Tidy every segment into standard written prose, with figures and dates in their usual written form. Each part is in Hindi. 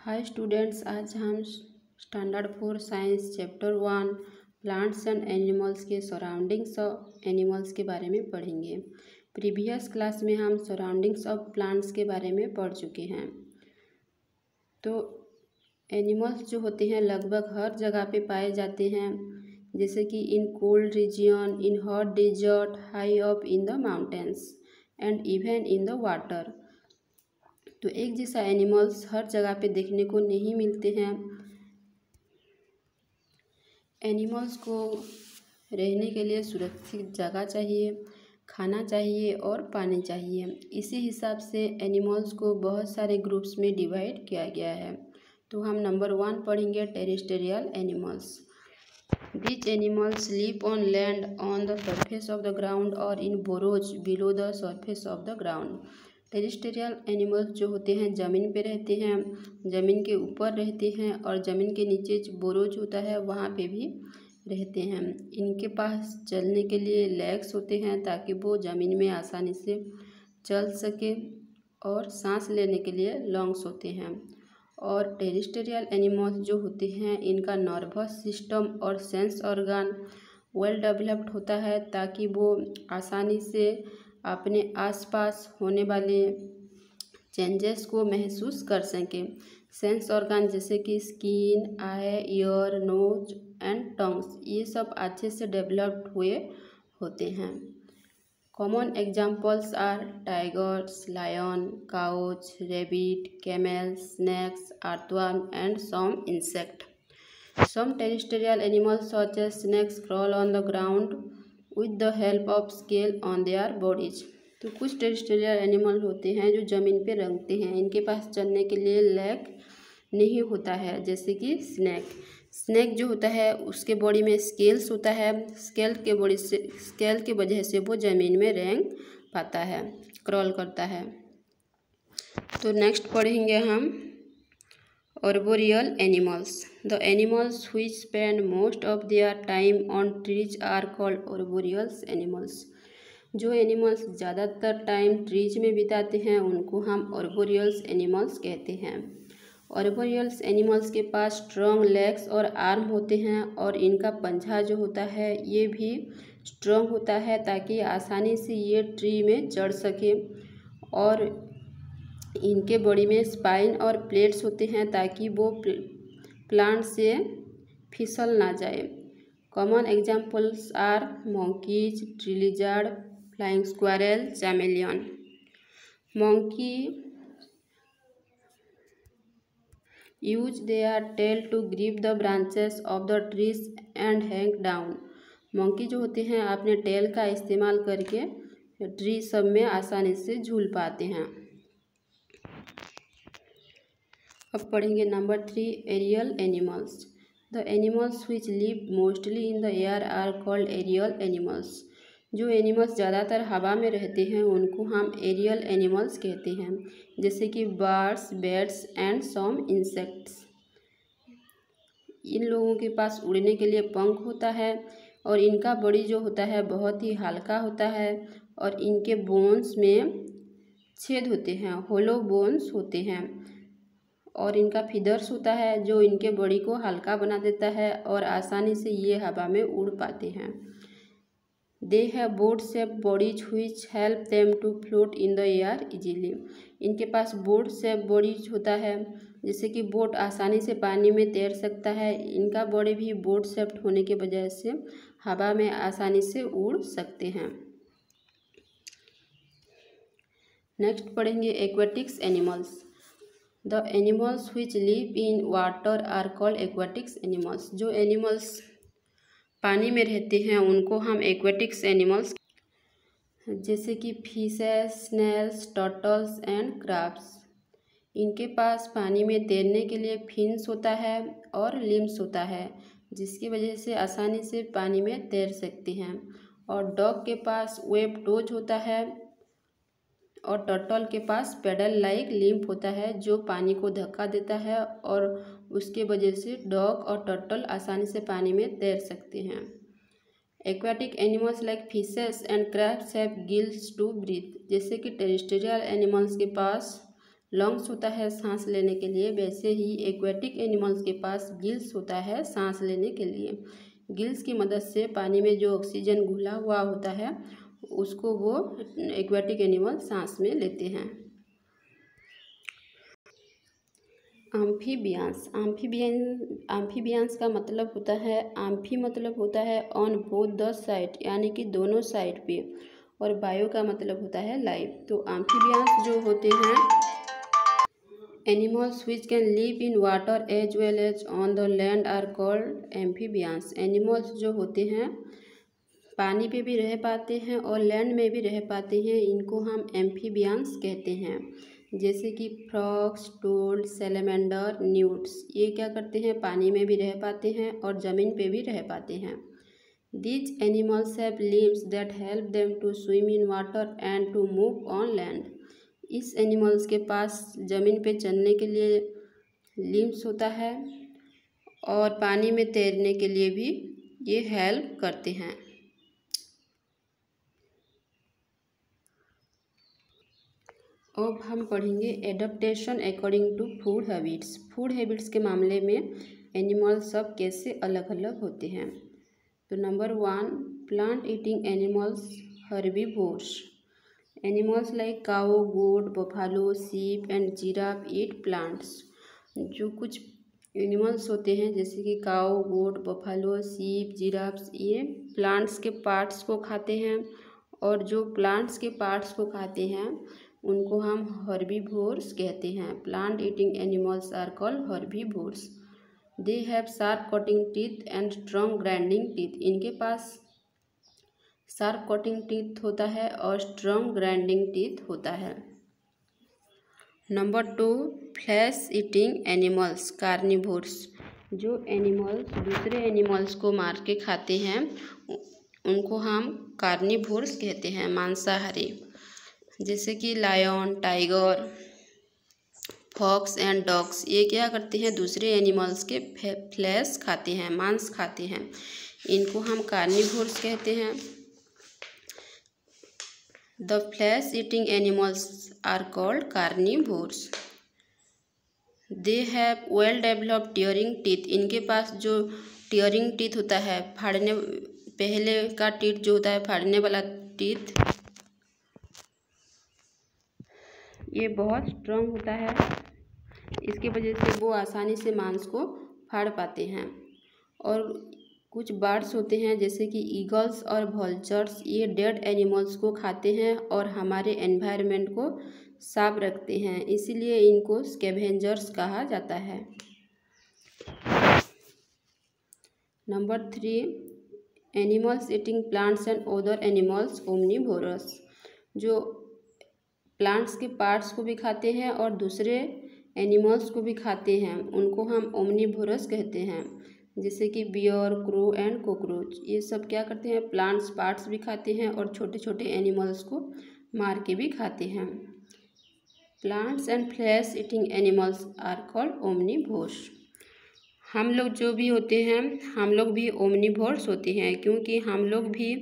हाय स्टूडेंट्स, आज हम standard 4 science chapter 1 plants and animals के सराउंडिंग्स ऑफ एनिमल्स के बारे में पढ़ेंगे। प्रीवियस क्लास में हम सराउंडिंग्स ऑफ प्लांट्स के बारे में पढ़ चुके हैं। तो एनिमल्स जो होते हैं लगभग हर जगह पे पाए जाते हैं, जैसे कि in cold region, in hot desert, high up in the mountains and even in the water. तो एक जैसा एनिमल्स हर जगह पे देखने को नहीं मिलते हैं। एनिमल्स को रहने के लिए सुरक्षित जगह चाहिए, खाना चाहिए और पानी चाहिए। इसी हिसाब से एनिमल्स को बहुत सारे ग्रुप्स में डिवाइड किया गया है। तो हम नंबर 1 पढ़ेंगे terrestrial animals. These animals live on land, on the surface of the ground or in burrows below the surface of the ground. Terrestrial animals जो होते हैं ज़मीन पे रहते हैं, ज़मीन के ऊपर रहते हैं और ज़मीन के नीचे जो बोरोज होता है वहाँ पे भी रहते हैं। इनके पास चलने के लिए लेग्स होते हैं ताकि वो ज़मीन में आसानी से चल सके, और सांस लेने के लिए लंग्स होते हैं। और टेरेस्ट्रियल एनिमल्स जो होते हैं इनका नर्वस सिस्टम और सेंस ऑर्गन वेल डेवलप्ड होता है ताकि वो आसानी से अपने आसपास होने वाले चेंजेस को महसूस कर सकें। सेंस ऑर्गन जैसे कि skin, eye, ear, nose and tongues, ये सब अच्छे से डेवलप्ड हुए होते हैं। Common examples are tigers, lion, couch, rabbit, camel, snacks, earthworm and some insect. Some terrestrial animals such as snakes crawl on the ground with the help of scale on their bodies. तो कुछ टेरेस्ट्रियल एनिमल होते हैं जो ज़मीन पे रेंगते हैं, इनके पास चलने के लिए लेग नहीं होता है, जैसे कि स्नैक जो होता है उसके बॉडी में स्केल्स होता है। स्केल के वजह से वो ज़मीन में रेंग पाता है, क्रॉल करता है। तो नेक्स्ट पढ़ेंगे हम Arboreal animals. The animals which spend most of their time on trees are called arboreal animals. जो एनिमल्स ज़्यादातर टाइम ट्रीज में बिताते हैं उनको हम arboreal एनिमल्स कहते हैं। arboreal एनिमल्स के पास स्ट्रॉन्ग लेग्स और आर्म होते हैं, और इनका पंजा जो होता है ये भी स्ट्रॉन्ग होता है ताकि आसानी से ये ट्री में चढ़ सके। और इनके बॉडी में स्पाइन और प्लेट्स होते हैं ताकि वो प्लांट से फिसल ना जाए। Common examples are monkeys, tree lizard, flying squirrel, chameleon. Monkey use their tail to grip the branches of the trees and hang down. Monkey जो होते हैं अपने टेल का इस्तेमाल करके ट्री सब में आसानी से झूल पाते हैं। अब पढ़ेंगे number 3 aerial animals. The animals which live mostly in the air are called aerial animals. जो एनिमल्स ज़्यादातर हवा में रहते हैं उनको हम एरियल एनिमल्स कहते हैं, जैसे कि birds, bats and some insects. इन लोगों के पास उड़ने के लिए पंख होता है, और इनका बॉडी जो होता है बहुत ही हल्का होता है, और इनके बोन्स में छेद होते हैं, होलो बोन्स होते हैं। और इनका फीदर्स होता है जो इनके बॉडी को हल्का बना देता है, और आसानी से ये हवा में उड़ पाते हैं। They have boat shape bodies which help them to float in the air easily. इनके पास बोट शेप बॉडीज होता है, जैसे कि बोट आसानी से पानी में तैर सकता है। इनका बॉडी भी बोट शेप्ड होने की वजह से हवा में आसानी से उड़ सकते हैं। नेक्स्ट पढ़ेंगे aquatics animals. The animals which live in water are called aquatics animals. जो एनिमल्स पानी में रहते हैं उनको हम एक्वेटिक्स एनिमल्स, जैसे कि फिशेस, स्नेल्स, टर्टल्स एंड क्रब्स। इनके पास पानी में तैरने के लिए फिन्स होता है और लिम्स होता है, जिसकी वजह से आसानी से पानी में तैर सकते हैं। और डॉग के पास वेब टोज होता है, और टर्टल के पास पेडल लाइक लिम्फ होता है जो पानी को धक्का देता है, और उसके वजह से डॉग और टर्टल आसानी से पानी में तैर सकते हैं। Aquatic animals like fishes and crabs have gills to breathe. जैसे कि टेरेस्ट्रियल एनिमल्स के पास लंग्स होता है सांस लेने के लिए, वैसे ही एक्वेटिक एनिमल्स के पास गिल्स होता है सांस लेने के लिए। गिल्स की मदद से पानी में जो ऑक्सीजन घुला हुआ होता है उसको वो एक्वेटिक एनिमल सांस में लेते हैं। एम्फीबियंस। एम्फीबियंस का मतलब होता है, एम्फी मतलब होता है ऑन बोथ द साइड, यानी कि दोनों साइड पे, और बायो का मतलब होता है लाइव। तो एम्फीबियंस जो होते हैं animals which can live in water as well as on the land are called amphibians. Animals जो होते हैं पानी पे भी रह पाते हैं और लैंड में भी रह पाते हैं, इनको हम एम्फीबियंस कहते हैं। जैसे कि फ्रॉग्स, टोड, सैलमेंडर, न्यूट्स, ये क्या करते हैं पानी में भी रह पाते हैं और ज़मीन पे भी रह पाते हैं। These animals have limbs that help them to swim in water and to move on land. इस एनिमल्स के पास ज़मीन पे चलने के लिए लिम्स होता है और पानी में तैरने के लिए भी ये हेल्प करते हैं। अब हम पढ़ेंगे adaptation according to food habits. Food habits के मामले में एनिमल सब कैसे अलग अलग होते हैं। तो number 1, plant eating animals herbivores. Animals like cow, goat, buffalo, sheep and giraffe eat plants. जो कुछ एनिमल्स होते हैं जैसे कि cow, goat, buffalo, sheep, giraffes, ये प्लांट्स के पार्ट्स को खाते हैं, और जो प्लांट्स के पार्ट्स को खाते हैं उनको हम हर्बीवोर्स कहते हैं। Plant eating animals are called herbivores. They have sharp cutting teeth and strong grinding teeth. इनके पास शार्प कटिंग टीथ होता है और स्ट्रॉन्ग ग्राइंडिंग टीथ होता है। Number 2, flash eating animals carnivores. जो एनिमल्स दूसरे एनिमल्स को मार के खाते हैं उनको हम कार्निवोर्स कहते हैं, मांसाहारी। जैसे कि lion, tiger, fox and dogs, ये क्या करते हैं दूसरे एनिमल्स के फ्लैश खाते हैं, मांस खाते हैं, इनको हम कार्निवोर्स कहते हैं। The flesh eating animals are called carnivores. They have well developed tearing teeth. इनके पास जो टीयरिंग टीथ होता है, फाड़ने, पहले का टीथ जो होता है फाड़ने वाला टीथ, ये बहुत स्ट्रॉन्ग होता है। इसकी वजह से वो आसानी से मांस को फाड़ पाते हैं। और कुछ बर्ड्स होते हैं जैसे कि ईगल्स और वल्चर्स, ये डेड एनिमल्स को खाते हैं और हमारे एनवायरनमेंट को साफ रखते हैं, इसीलिए इनको स्कैवेंजर्स कहा जाता है। Number 3, animals eating plants and other animals omnivorous. जो प्लांट्स के पार्ट्स को भी खाते हैं और दूसरे एनिमल्स को भी खाते हैं उनको हम ओमनिवोरस कहते हैं। जैसे कि बियर, क्रो एंड कॉकरोच, ये सब क्या करते हैं प्लांट्स पार्ट्स भी खाते हैं और छोटे छोटे एनिमल्स को मार के भी खाते हैं। Plants and flesh eating animals are called omnivores. हम लोग जो भी होते हैं हम लोग भी ओमनिवोर्स होते हैं, क्योंकि हम लोग भी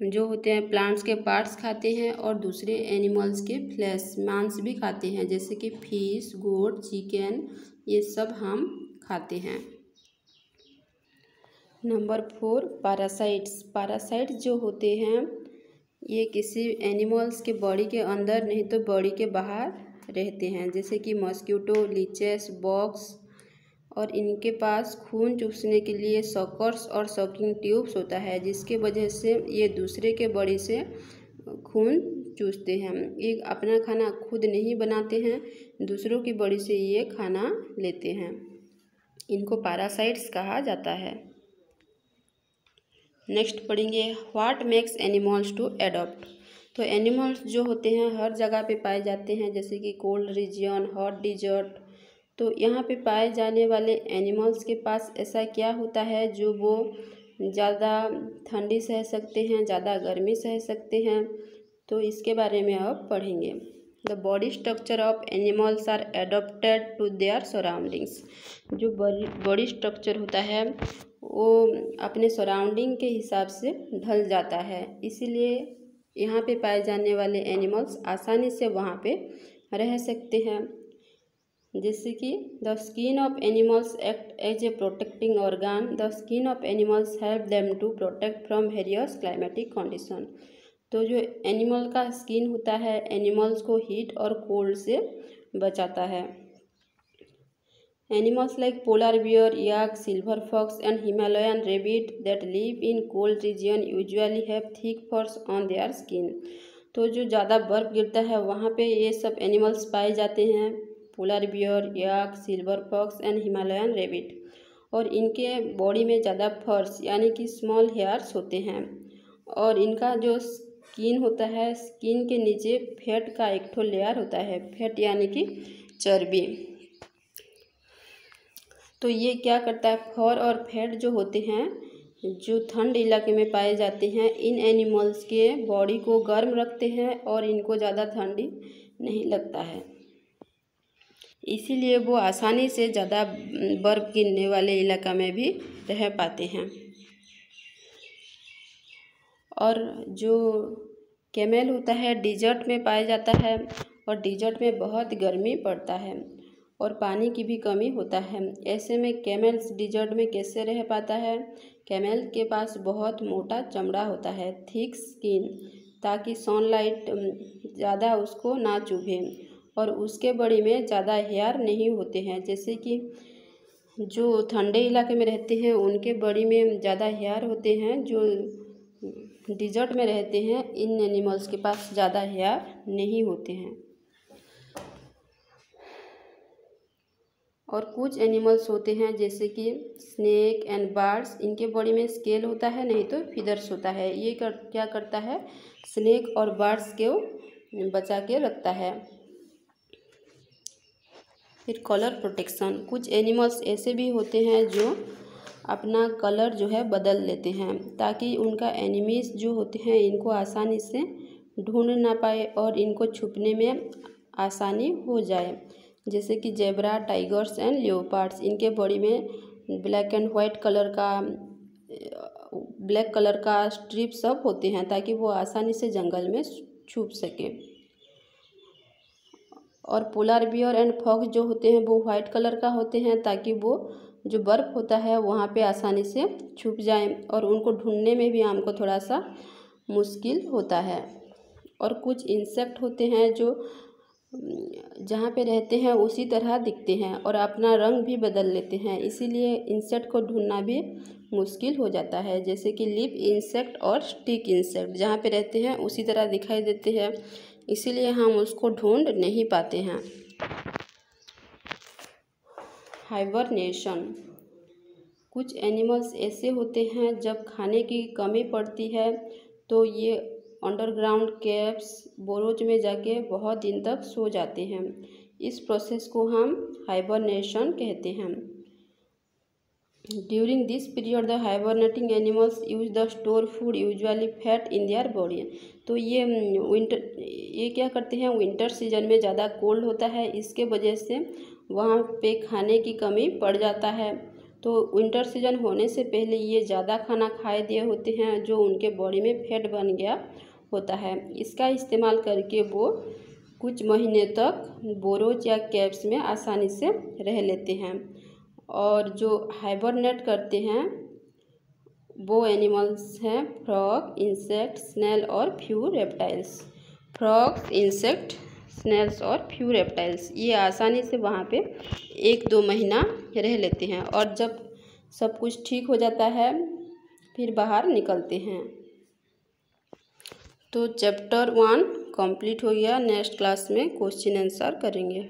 जो होते हैं प्लांट्स के पार्ट्स खाते हैं और दूसरे एनिमल्स के फ्लैश मांस भी खाते हैं, जैसे कि फिश, गोट, चिकन, ये सब हम खाते हैं। Number 4, parasites. पैरासाइट्स जो होते हैं ये किसी एनिमल्स के बॉडी के अंदर नहीं तो बॉडी के बाहर रहते हैं, जैसे कि मॉस्किटो, लीचेस, बॉक्स, और इनके पास खून चूसने के लिए सकर्स और सकिंग ट्यूब्स होता है, जिसके वजह से ये दूसरे के बॉडी से खून चूसते हैं। ये अपना खाना खुद नहीं बनाते हैं, दूसरों की बॉडी से ये खाना लेते हैं, इनको पैरासाइट्स कहा जाता है। नेक्स्ट पढ़ेंगे what makes animals to adapt. तो एनिमल्स जो होते हैं हर जगह पे पाए जाते हैं, जैसे कि कोल्ड रीजन, हॉट डिजर्ट। तो यहाँ पे पाए जाने वाले एनिमल्स के पास ऐसा क्या होता है जो वो ज़्यादा ठंडी सह सकते हैं, ज़्यादा गर्मी सह सकते हैं, तो इसके बारे में अब पढ़ेंगे। The body structure of animals are adapted to their surroundings. जो बॉडी स्ट्रक्चर होता है वो अपने सराउंडिंग के हिसाब से ढल जाता है, इसीलिए यहाँ पे पाए जाने वाले एनिमल्स आसानी से वहाँ पे रह सकते हैं। जैसे कि the skin of animals act as a protecting organ. The skin of animals help them to protect from various climatic condition. तो जो एनिमल का स्किन होता है एनिमल्स को हीट और कोल्ड से बचाता है। Animals like polar bear, yak, silver fox and Himalayan rabbit that live in cold region usually have thick furs on their skin. तो जो ज़्यादा बर्फ़ गिरता है वहाँ पे ये सब एनिमल्स पाए जाते हैं, polar bear, yak, silver fox and Himalayan rabbit. और इनके बॉडी में ज़्यादा फर्स यानी कि स्मॉल हेयर्स होते हैं। और इनका जो स्किन होता है, स्किन के नीचे फैट का एक ठो लेयर होता है, फैट यानी कि चर्बी। तो ये क्या करता है, फर और फैट जो होते हैं जो ठंड इलाके में पाए जाते हैं, इन एनिमल्स के बॉडी को गर्म रखते हैं और इनको ज़्यादा ठंडी नहीं लगता है, इसीलिए वो आसानी से ज़्यादा बर्फ़ गिरने वाले इलाका में भी रह पाते हैं। और जो कैमल होता है डिजर्ट में पाया जाता है और डिजर्ट में बहुत गर्मी पड़ता है और पानी की भी कमी होता है। ऐसे में कैमल्स डिजर्ट में कैसे रह पाता है? कैमल के पास बहुत मोटा चमड़ा होता है, थिक स्किन, ताकि सनलाइट ज़्यादा उसको ना चुभे। और उसके बॉडी में ज़्यादा हेयर नहीं होते हैं। जैसे कि जो ठंडे इलाके में रहते हैं उनके बॉडी में ज़्यादा हेयर होते हैं, जो डिजर्ट में रहते हैं इन एनिमल्स के पास ज़्यादा हेयर नहीं होते हैं। और कुछ एनिमल्स होते हैं जैसे कि स्नेक एंड बर्ड्स, इनके बॉडी में स्केल होता है, नहीं तो फीदर्स होता है। ये क्या करता है, स्नेक और बर्ड्स को बचा के रखता है। फिर कलर प्रोटेक्शन, कुछ एनिमल्स ऐसे भी होते हैं जो अपना कलर जो है बदल लेते हैं ताकि उनका एनिमीज जो होते हैं इनको आसानी से ढूंढ ना पाए और इनको छुपने में आसानी हो जाए। जैसे कि जेब्रा, टाइगर्स एंड लियोपार्ड्स, इनके बॉडी में black and white black colour का स्ट्रिप सब होते हैं ताकि वो आसानी से जंगल में छुप सके। और पोलर बियर एंड फॉक्स जो होते हैं वो वाइट कलर का होते हैं ताकि वो जो बर्फ़ होता है वहाँ पे आसानी से छुप जाए और उनको ढूंढने में भी हमको थोड़ा सा मुश्किल होता है। और कुछ इंसेक्ट होते हैं जो जहाँ पे रहते हैं उसी तरह दिखते हैं और अपना रंग भी बदल लेते हैं, इसीलिए इंसेक्ट को ढूंढना भी मुश्किल हो जाता है। जैसे कि लिप इंसेक्ट और स्टिक इंसेक्ट, जहाँ पे रहते हैं उसी तरह दिखाई देते हैं, इसीलिए हम उसको ढूंढ नहीं पाते हैं। हाइबरनेशन, कुछ एनिमल्स ऐसे होते हैं जब खाने की कमी पड़ती है तो ये अंडरग्राउंड केव्स, बोरोज में जाके बहुत दिन तक सो जाते हैं। इस प्रोसेस को हम हाइबरनेशन कहते हैं। During this period the hibernating animals use the store food usually fat in their body. तो ये क्या करते हैं, विंटर सीजन में ज़्यादा कोल्ड होता है, इसके वजह से वहाँ पे खाने की कमी पड़ जाता है। तो विंटर सीजन होने से पहले ये ज़्यादा खाना खाए दिए होते हैं जो उनके बॉडी में फैट बन गया होता है। इसका इस्तेमाल करके वो कुछ महीने तक बोरोज या केव्स में आसानी से रह लेते हैं। और जो हाइबरनेट करते हैं वो एनिमल्स हैं फ्रॉग, इंसेक्ट, स्नेल और few reptiles. Frogs, insect, snails और फ्यू रेप्टाइल्स ये आसानी से वहाँ पे 1-2 महीना रह लेते हैं और जब सब कुछ ठीक हो जाता है फिर बाहर निकलते हैं। तो चैप्टर 1 कंप्लीट हो गया। नेक्स्ट क्लास में क्वेश्चन आंसर करेंगे।